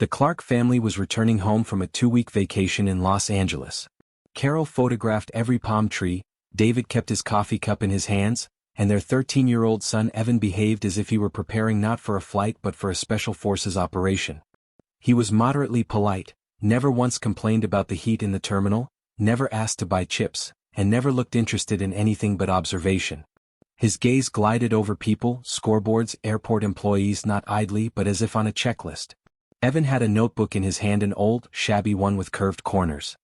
The Clark family was returning home from a 2-week vacation in Los Angeles. Carol photographed every palm tree, David kept his coffee cup in his hands, and their 13-year-old son Evan behaved as if he were preparing not for a flight but for a special forces operation. He was moderately polite, never once complained about the heat in the terminal, never asked to buy chips, and never looked interested in anything but observation. His gaze glided over people, scoreboards, airport employees not idly but as if on a checklist. Evan had a notebook in his hand, an old, shabby one with curved corners.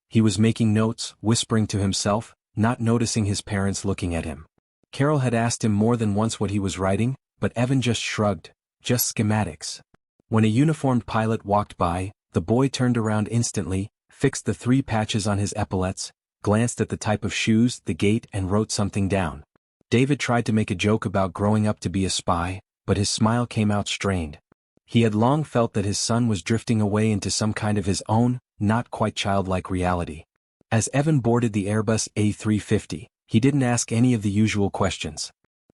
He was making notes, whispering to himself, not noticing his parents looking at him. Carol had asked him more than once what he was writing, but Evan just shrugged, just schematics. When a uniformed pilot walked by, the boy turned around instantly, fixed the 3 patches on his epaulets, glanced at the type of shoes, the gait, and wrote something down. David tried to make a joke about growing up to be a spy, but his smile came out strained. He had long felt that his son was drifting away into some kind of his own, not quite childlike reality. As Evan boarded the Airbus A350, he didn't ask any of the usual questions.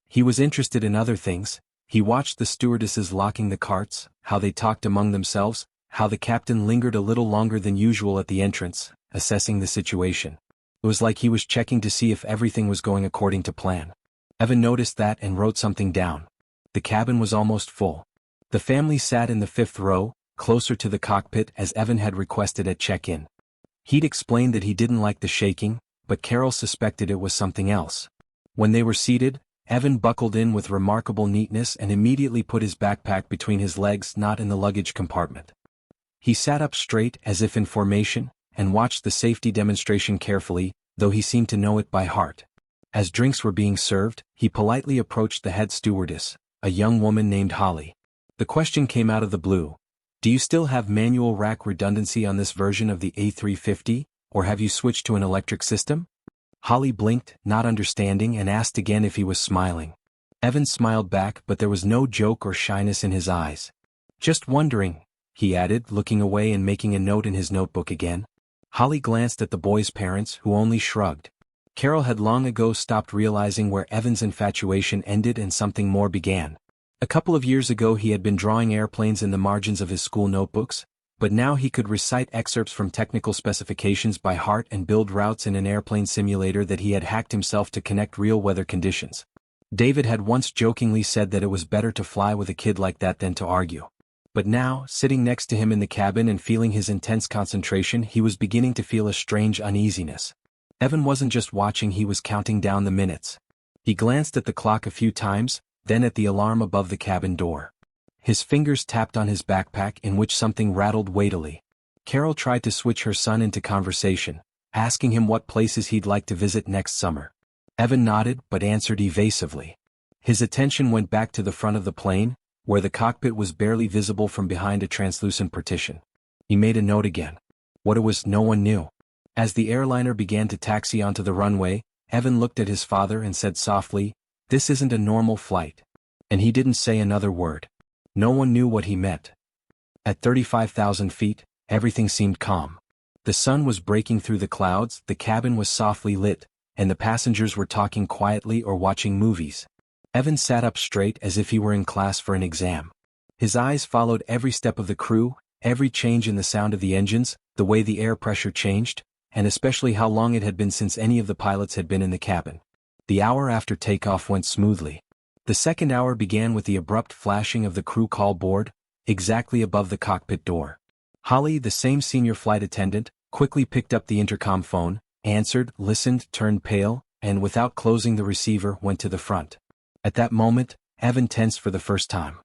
He was interested in other things. He watched the stewardesses locking the carts, how they talked among themselves, how the captain lingered a little longer than usual at the entrance, assessing the situation. It was like he was checking to see if everything was going according to plan. Evan noticed that and wrote something down. The cabin was almost full. The family sat in the 5th row, closer to the cockpit as Evan had requested at check-in. He'd explained that he didn't like the shaking, but Carol suspected it was something else. When they were seated, Evan buckled in with remarkable neatness and immediately put his backpack between his legs, not in the luggage compartment. He sat up straight as if in formation, and watched the safety demonstration carefully, though he seemed to know it by heart. As drinks were being served, he politely approached the head stewardess, a young woman named Holly. The question came out of the blue. Do you still have manual rack redundancy on this version of the A350, or have you switched to an electric system? Holly blinked, not understanding, and asked again if he was smiling. Evan smiled back, but there was no joke or shyness in his eyes. Just wondering, he added, looking away and making a note in his notebook again. Holly glanced at the boy's parents, who only shrugged. Carol had long ago stopped realizing where Evan's infatuation ended and something more began. A couple of years ago he had been drawing airplanes in the margins of his school notebooks, but now he could recite excerpts from technical specifications by heart and build routes in an airplane simulator that he had hacked himself to connect real weather conditions. David had once jokingly said that it was better to fly with a kid like that than to argue. But now, sitting next to him in the cabin and feeling his intense concentration, he was beginning to feel a strange uneasiness. Evan wasn't just watching, he was counting down the minutes. He glanced at the clock a few times, then at the alarm above the cabin door. His fingers tapped on his backpack, in which something rattled weightily. Carol tried to switch her son into conversation, asking him what places he'd like to visit next summer. Evan nodded but answered evasively. His attention went back to the front of the plane, where the cockpit was barely visible from behind a translucent partition. He made a note again. What it was, no one knew. As the airliner began to taxi onto the runway, Evan looked at his father and said softly, "This isn't a normal flight." And he didn't say another word. No one knew what he meant. At 35,000 feet, everything seemed calm. The sun was breaking through the clouds, the cabin was softly lit, and the passengers were talking quietly or watching movies. Evan sat up straight as if he were in class for an exam. His eyes followed every step of the crew, every change in the sound of the engines, the way the air pressure changed, and especially how long it had been since any of the pilots had been in the cabin. The hour after takeoff went smoothly. The second hour began with the abrupt flashing of the crew call board, exactly above the cockpit door. Holly, the same senior flight attendant, quickly picked up the intercom phone, answered, listened, turned pale, and without closing the receiver went to the front. At that moment, Evan tensed for the first time.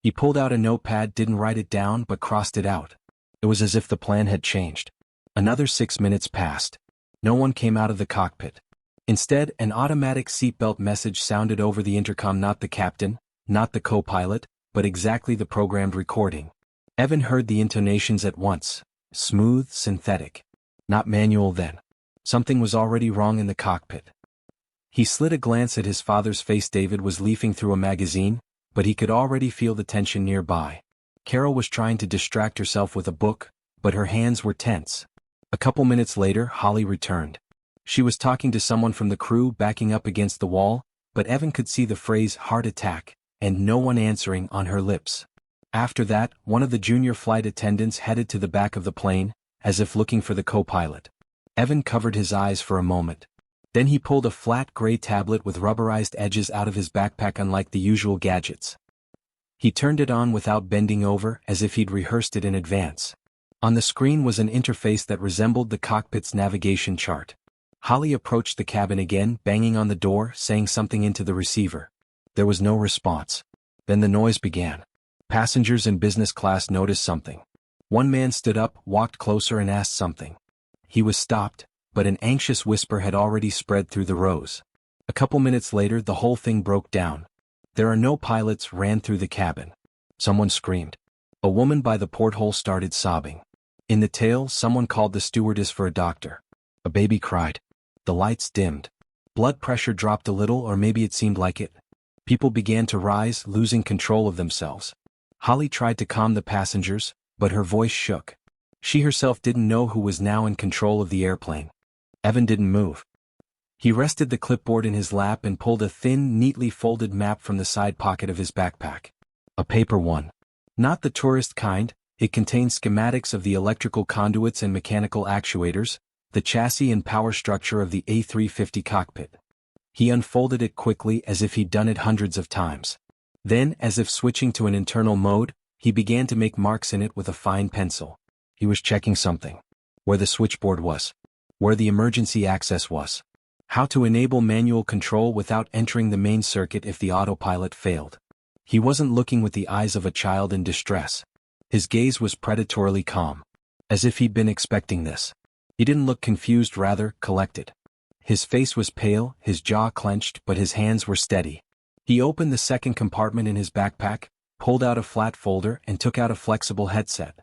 He pulled out a notepad, didn't write it down but crossed it out. It was as if the plan had changed. Another 6 minutes passed. No one came out of the cockpit. Instead, an automatic seatbelt message sounded over the intercom, not the captain, not the co-pilot, but exactly the programmed recording. Evan heard the intonations at once. Smooth, synthetic. Not manual then. Something was already wrong in the cockpit. He slid a glance at his father's face. David was leafing through a magazine, but he could already feel the tension nearby. Carol was trying to distract herself with a book, but her hands were tense. A couple minutes later, Holly returned. She was talking to someone from the crew, backing up against the wall, but Evan could see the phrase "heart attack" and "no one answering" on her lips. After that, one of the junior flight attendants headed to the back of the plane, as if looking for the co-pilot. Evan covered his eyes for a moment. Then he pulled a flat gray tablet with rubberized edges out of his backpack, unlike the usual gadgets. He turned it on without bending over, as if he'd rehearsed it in advance. On the screen was an interface that resembled the cockpit's navigation chart. Holly approached the cabin again, banging on the door, saying something into the receiver. There was no response. Then the noise began. Passengers in business class noticed something. One man stood up, walked closer and asked something. He was stopped, but an anxious whisper had already spread through the rows. A couple minutes later, the whole thing broke down. "There are no pilots," ran through the cabin. Someone screamed. A woman by the porthole started sobbing. In the tail, someone called the stewardess for a doctor. A baby cried. The lights dimmed. Blood pressure dropped a little, or maybe it seemed like it. People began to rise, losing control of themselves. Holly tried to calm the passengers, but her voice shook. She herself didn't know who was now in control of the airplane. Evan didn't move. He rested the clipboard in his lap and pulled a thin, neatly folded map from the side pocket of his backpack. A paper one. Not the tourist kind, it contained schematics of the electrical conduits and mechanical actuators, the chassis and power structure of the A350 cockpit. He unfolded it quickly, as if he'd done it hundreds of times. Then, as if switching to an internal mode, he began to make marks in it with a fine pencil. He was checking something. Where the switchboard was. Where the emergency access was. How to enable manual control without entering the main circuit if the autopilot failed. He wasn't looking with the eyes of a child in distress. His gaze was predatorily calm. As if he'd been expecting this. He didn't look confused, rather, collected. His face was pale, his jaw clenched, but his hands were steady. He opened the second compartment in his backpack, pulled out a flat folder and took out a flexible headset.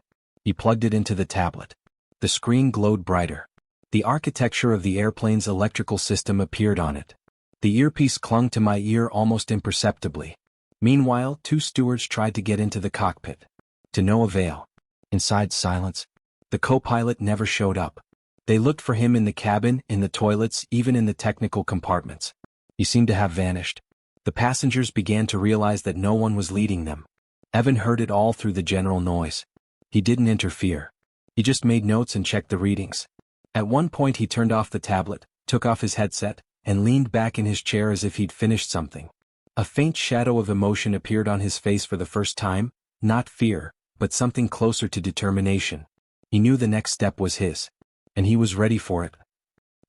He plugged it into the tablet. The screen glowed brighter. The architecture of the airplane's electrical system appeared on it. The earpiece clung to my ear almost imperceptibly. Meanwhile, two stewards tried to get into the cockpit. To no avail. Inside, silence. The co-pilot never showed up. They looked for him in the cabin, in the toilets, even in the technical compartments. He seemed to have vanished. The passengers began to realize that no one was leading them. Evan heard it all through the general noise. He didn't interfere. He just made notes and checked the readings. At one point he turned off the tablet, took off his headset, and leaned back in his chair as if he'd finished something. A faint shadow of emotion appeared on his face for the first time, not fear, but something closer to determination. He knew the next step was his. And he was ready for it.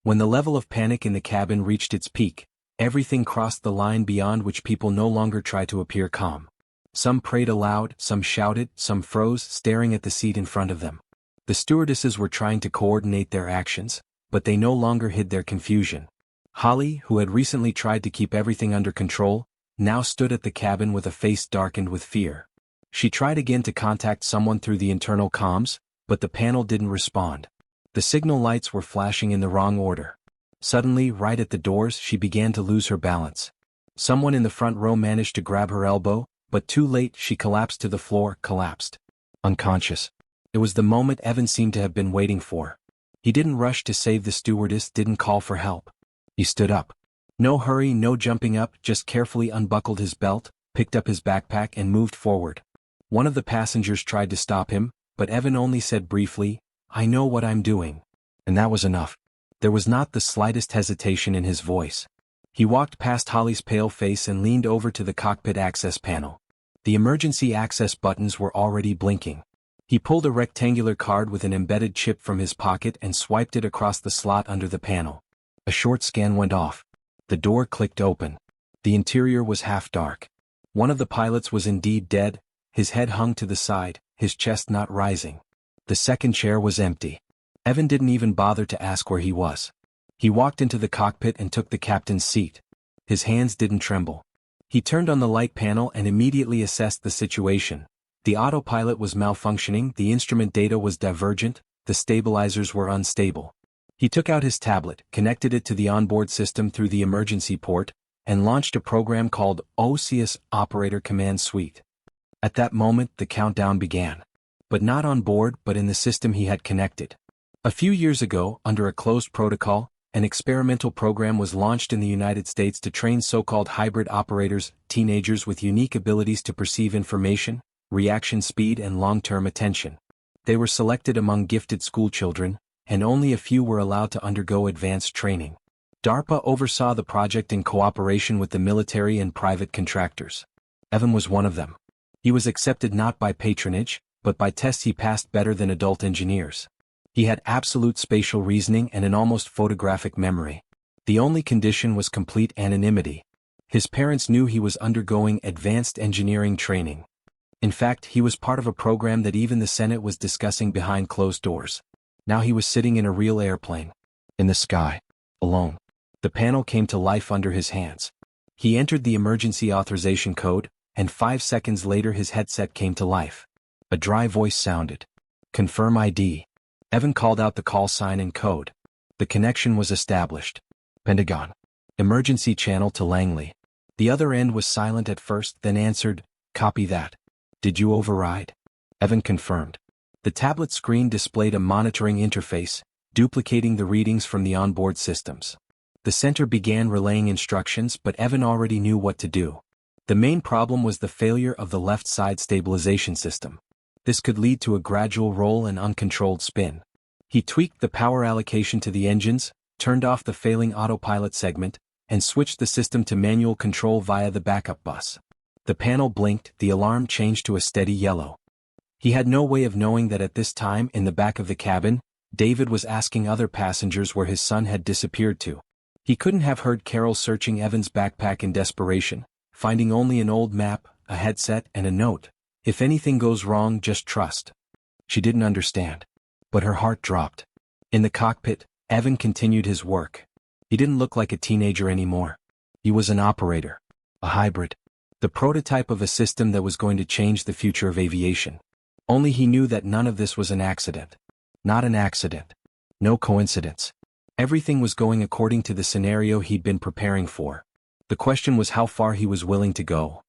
When the level of panic in the cabin reached its peak, everything crossed the line beyond which people no longer tried to appear calm. Some prayed aloud, some shouted, some froze, staring at the seat in front of them. The stewardesses were trying to coordinate their actions, but they no longer hid their confusion. Holly, who had recently tried to keep everything under control, now stood at the cabin with a face darkened with fear. She tried again to contact someone through the internal comms, but the panel didn't respond. The signal lights were flashing in the wrong order. Suddenly, right at the doors, she began to lose her balance. Someone in the front row managed to grab her elbow, but too late, she collapsed to the floor, collapsed. Unconscious. It was the moment Evan seemed to have been waiting for. He didn't rush to save the stewardess, didn't call for help. He stood up. No hurry, no jumping up, just carefully unbuckled his belt, picked up his backpack and moved forward. One of the passengers tried to stop him, but Evan only said briefly, "I know what I'm doing." And that was enough. There was not the slightest hesitation in his voice. He walked past Holly's pale face and leaned over to the cockpit access panel. The emergency access buttons were already blinking. He pulled a rectangular card with an embedded chip from his pocket and swiped it across the slot under the panel. A short scan went off. The door clicked open. The interior was half dark. One of the pilots was indeed dead, his head hung to the side, his chest not rising. The second chair was empty. Evan didn't even bother to ask where he was. He walked into the cockpit and took the captain's seat. His hands didn't tremble. He turned on the light panel and immediately assessed the situation. The autopilot was malfunctioning, the instrument data was divergent, the stabilizers were unstable. He took out his tablet, connected it to the onboard system through the emergency port, and launched a program called OCS Operator Command Suite. At that moment, the countdown began. But not on board, but in the system he had connected. A few years ago, under a closed protocol, an experimental program was launched in the United States to train so-called hybrid operators, teenagers with unique abilities to perceive information, reaction speed and long-term attention. They were selected among gifted schoolchildren, and only a few were allowed to undergo advanced training. DARPA oversaw the project in cooperation with the military and private contractors. Evan was one of them. He was accepted not by patronage, but by tests he passed better than adult engineers. He had absolute spatial reasoning and an almost photographic memory. The only condition was complete anonymity. His parents knew he was undergoing advanced engineering training. In fact, he was part of a program that even the Senate was discussing behind closed doors. Now he was sitting in a real airplane. In the sky. Alone. The panel came to life under his hands. He entered the emergency authorization code, and 5 seconds later his headset came to life. A dry voice sounded. Confirm ID. Evan called out the call sign and code. The connection was established. Pentagon. Emergency channel to Langley. The other end was silent at first, then answered, copy that. Did you override? Evan confirmed. The tablet screen displayed a monitoring interface, duplicating the readings from the onboard systems. The center began relaying instructions, but Evan already knew what to do. The main problem was the failure of the left side stabilization system. This could lead to a gradual roll and uncontrolled spin. He tweaked the power allocation to the engines, turned off the failing autopilot segment, and switched the system to manual control via the backup bus. The panel blinked, the alarm changed to a steady yellow. He had no way of knowing that at this time in the back of the cabin, David was asking other passengers where his son had disappeared to. He couldn't have heard Carol searching Evan's backpack in desperation, finding only an old map, a headset, and a note. If anything goes wrong, just trust. She didn't understand. But her heart dropped. In the cockpit, Evan continued his work. He didn't look like a teenager anymore. He was an operator. A hybrid. The prototype of a system that was going to change the future of aviation. Only he knew that none of this was an accident. Not an accident. No coincidence. Everything was going according to the scenario he'd been preparing for. The question was how far he was willing to go.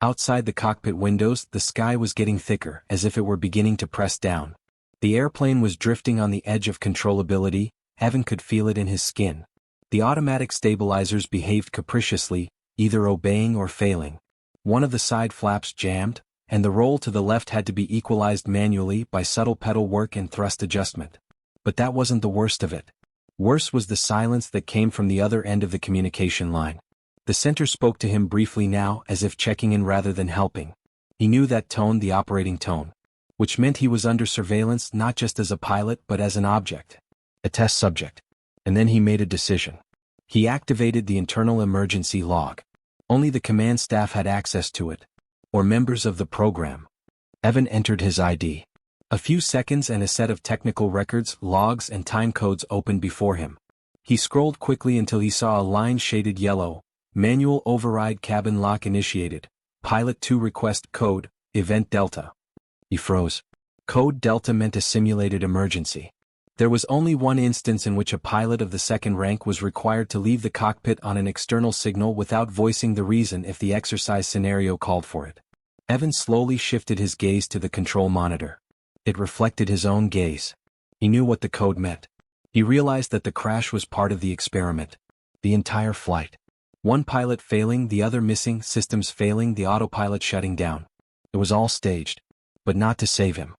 Outside the cockpit windows, the sky was getting thicker, as if it were beginning to press down. The airplane was drifting on the edge of controllability. Evan could feel it in his skin. The automatic stabilizers behaved capriciously, either obeying or failing. One of the side flaps jammed, and the roll to the left had to be equalized manually by subtle pedal work and thrust adjustment. But that wasn't the worst of it. Worse was the silence that came from the other end of the communication line. The center spoke to him briefly now, as if checking in rather than helping. He knew that tone, the operating tone. Which meant he was under surveillance not just as a pilot but as an object. A test subject. And then he made a decision. He activated the internal emergency log. Only the command staff had access to it. Or members of the program. Evan entered his ID. A few seconds and a set of technical records, logs and time codes opened before him. He scrolled quickly until he saw a line shaded yellow. Manual override cabin lock initiated. Pilot 2 request code, event Delta. He froze. Code Delta meant a simulated emergency. There was only one instance in which a pilot of the second rank was required to leave the cockpit on an external signal without voicing the reason if the exercise scenario called for it. Evan slowly shifted his gaze to the control monitor. It reflected his own gaze. He knew what the code meant. He realized that the crash was part of the experiment. The entire flight. One pilot failing, the other missing, systems failing, the autopilot shutting down. It was all staged. But not to save him.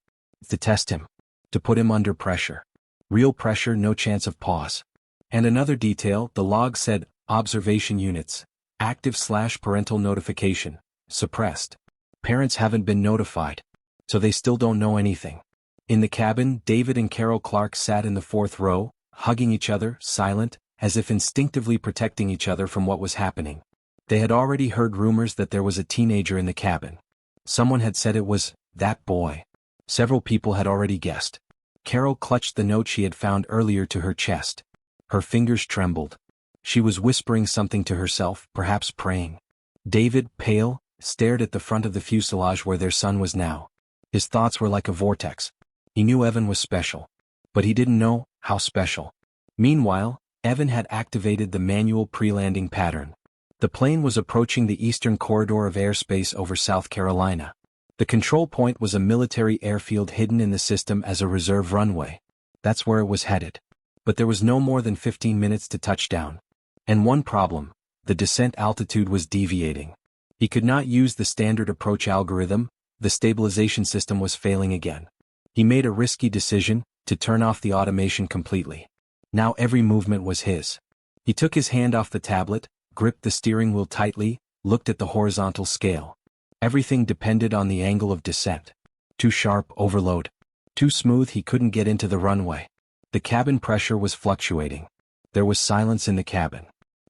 To test him. To put him under pressure. Real pressure, no chance of pause. And another detail, the log said, observation units. Active/parental notification. Suppressed. Parents haven't been notified. So they still don't know anything. In the cabin, David and Carol Clark sat in the fourth row, hugging each other, silent, as if instinctively protecting each other from what was happening. They had already heard rumors that there was a teenager in the cabin. Someone had said it was that boy. Several people had already guessed. Carol clutched the note she had found earlier to her chest. Her fingers trembled. She was whispering something to herself, perhaps praying. David, pale, stared at the front of the fuselage where their son was now. His thoughts were like a vortex. He knew Evan was special. But he didn't know how special. Meanwhile, Evan had activated the manual pre-landing pattern. The plane was approaching the eastern corridor of airspace over South Carolina. The control point was a military airfield hidden in the system as a reserve runway. That's where it was headed. But there was no more than 15 minutes to touchdown. And one problem, the descent altitude was deviating. He could not use the standard approach algorithm, the stabilization system was failing again. He made a risky decision to turn off the automation completely. Now every movement was his. He took his hand off the tablet, gripped the steering wheel tightly, looked at the horizontal scale. Everything depended on the angle of descent. Too sharp, overload. Too smooth, he couldn't get into the runway. The cabin pressure was fluctuating. There was silence in the cabin.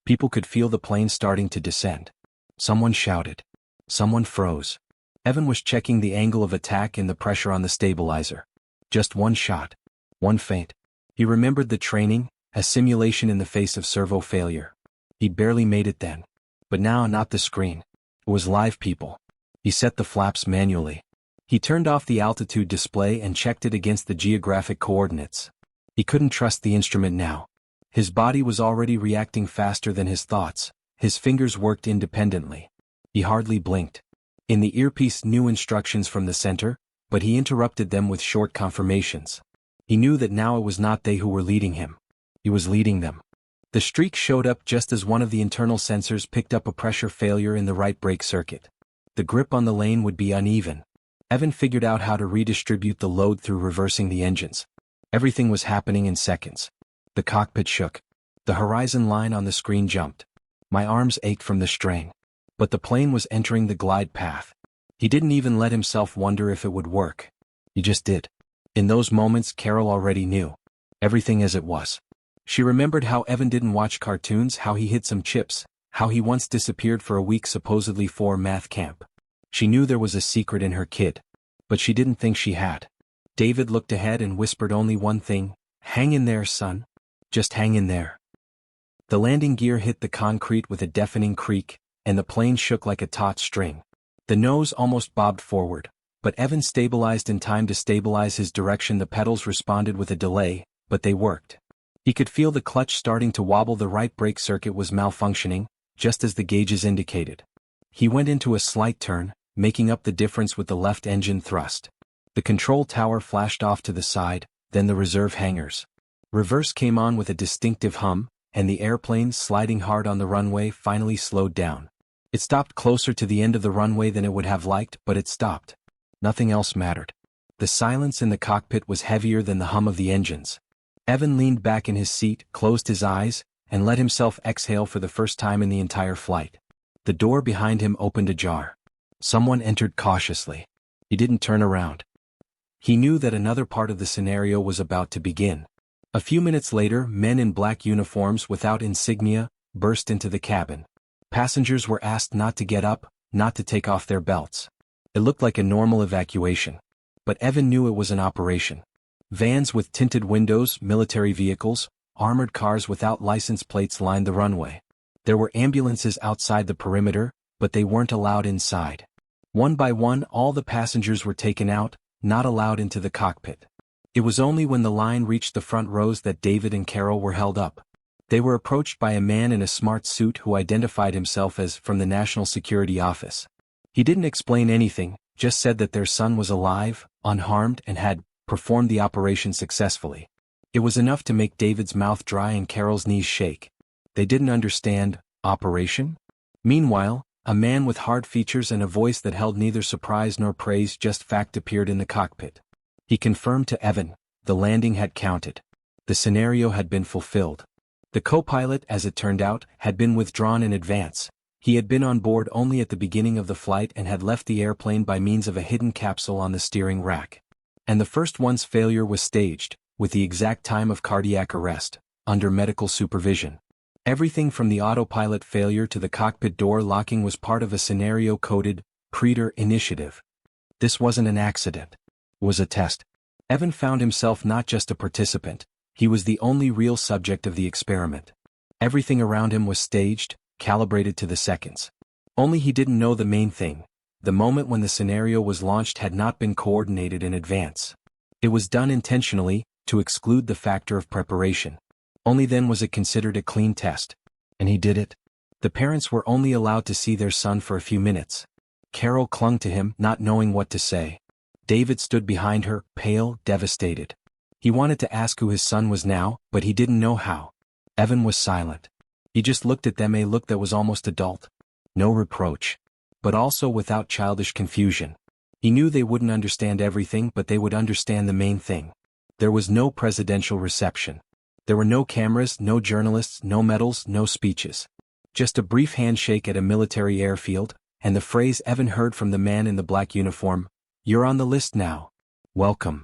People could feel the plane starting to descend. Someone shouted. Someone froze. Evan was checking the angle of attack and the pressure on the stabilizer. Just one shot. One feint. He remembered the training, a simulation in the face of servo failure. He barely made it then. But now not the screen. It was live people. He set the flaps manually. He turned off the altitude display and checked it against the geographic coordinates. He couldn't trust the instrument now. His body was already reacting faster than his thoughts. His fingers worked independently. He hardly blinked. In the earpiece, new instructions from the center, but he interrupted them with short confirmations. He knew that now it was not they who were leading him. He was leading them. The streak showed up just as one of the internal sensors picked up a pressure failure in the right brake circuit. The grip on the lane would be uneven. Evan figured out how to redistribute the load through reversing the engines. Everything was happening in seconds. The cockpit shook. The horizon line on the screen jumped. My arms ached from the strain. But the plane was entering the glide path. He didn't even let himself wonder if it would work. He just did. In those moments, Carol already knew. Everything as it was. She remembered how Evan didn't watch cartoons, how he hid some chips, how he once disappeared for a week supposedly for math camp. She knew there was a secret in her kid. But she didn't think she had. David looked ahead and whispered only one thing: hang in there, son. Just hang in there. The landing gear hit the concrete with a deafening creak, and the plane shook like a taut string. The nose almost bobbed forward, but Evan stabilized in time to stabilize his direction. The pedals responded with a delay, but they worked. He could feel the clutch starting to wobble. The right brake circuit was malfunctioning, just as the gauges indicated. He went into a slight turn, making up the difference with the left engine thrust. The control tower flashed off to the side, then the reserve hangars. Reverse came on with a distinctive hum, and the airplane, sliding hard on the runway, finally slowed down. It stopped closer to the end of the runway than it would have liked, but it stopped. Nothing else mattered. The silence in the cockpit was heavier than the hum of the engines. Evan leaned back in his seat, closed his eyes, and let himself exhale for the first time in the entire flight. The door behind him opened ajar. Someone entered cautiously. He didn't turn around. He knew that another part of the scenario was about to begin. A few minutes later, men in black uniforms without insignia burst into the cabin. Passengers were asked not to get up, not to take off their belts. It looked like a normal evacuation. But Evan knew it was an operation. Vans with tinted windows, military vehicles, armored cars without license plates lined the runway. There were ambulances outside the perimeter, but they weren't allowed inside. One by one, all the passengers were taken out, not allowed into the cockpit. It was only when the line reached the front rows that David and Carol were held up. They were approached by a man in a smart suit who identified himself as from the National Security Office. He didn't explain anything, just said that their son was alive, unharmed, and had performed the operation successfully. It was enough to make David's mouth dry and Carol's knees shake. They didn't understand. Operation? Meanwhile, a man with hard features and a voice that held neither surprise nor praise, just fact, appeared in the cockpit. He confirmed to Evan, the landing had counted. The scenario had been fulfilled. The co-pilot, as it turned out, had been withdrawn in advance. He had been on board only at the beginning of the flight and had left the airplane by means of a hidden capsule on the steering rack. And the first one's failure was staged, with the exact time of cardiac arrest, under medical supervision. Everything from the autopilot failure to the cockpit door locking was part of a scenario coded Predator initiative. This wasn't an accident. It was a test. Evan found himself not just a participant, he was the only real subject of the experiment. Everything around him was staged, calibrated to the seconds. Only he didn't know the main thing. The moment when the scenario was launched had not been coordinated in advance. It was done intentionally, to exclude the factor of preparation. Only then was it considered a clean test. And he did it. The parents were only allowed to see their son for a few minutes. Carol clung to him, not knowing what to say. David stood behind her, pale, devastated. He wanted to ask who his son was now, but he didn't know how. Evan was silent. He just looked at them, a look that was almost adult. No reproach. But also without childish confusion. He knew they wouldn't understand everything, but they would understand the main thing. There was no presidential reception. There were no cameras, no journalists, no medals, no speeches. Just a brief handshake at a military airfield, and the phrase Evan heard from the man in the black uniform, "You're on the list now. Welcome."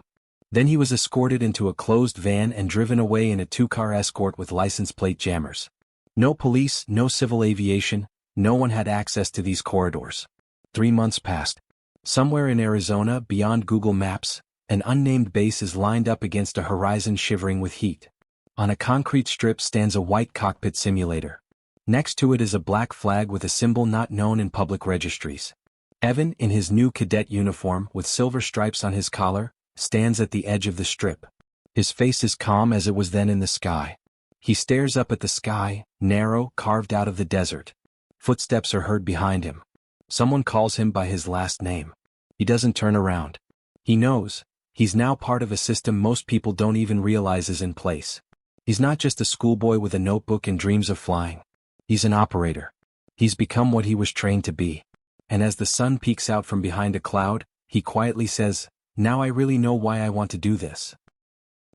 Then he was escorted into a closed van and driven away in a two-car escort with license plate jammers. No police, no civil aviation, no one had access to these corridors. 3 months passed. Somewhere in Arizona, beyond Google Maps, an unnamed base is lined up against a horizon shivering with heat. On a concrete strip stands a white cockpit simulator. Next to it is a black flag with a symbol not known in public registries. Evan, in his new cadet uniform with silver stripes on his collar, stands at the edge of the strip. His face is calm as it was then in the sky. He stares up at the sky, narrow, carved out of the desert. Footsteps are heard behind him. Someone calls him by his last name. He doesn't turn around. He knows. He's now part of a system most people don't even realize is in place. He's not just a schoolboy with a notebook and dreams of flying. He's an operator. He's become what he was trained to be. And as the sun peeks out from behind a cloud, he quietly says, "Now I really know why I want to do this."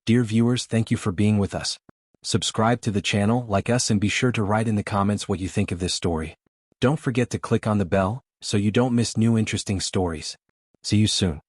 Dear viewers, thank you for being with us. Subscribe to the channel, like us, and be sure to write in the comments what you think of this story. Don't forget to click on the bell, so you don't miss new interesting stories. See you soon.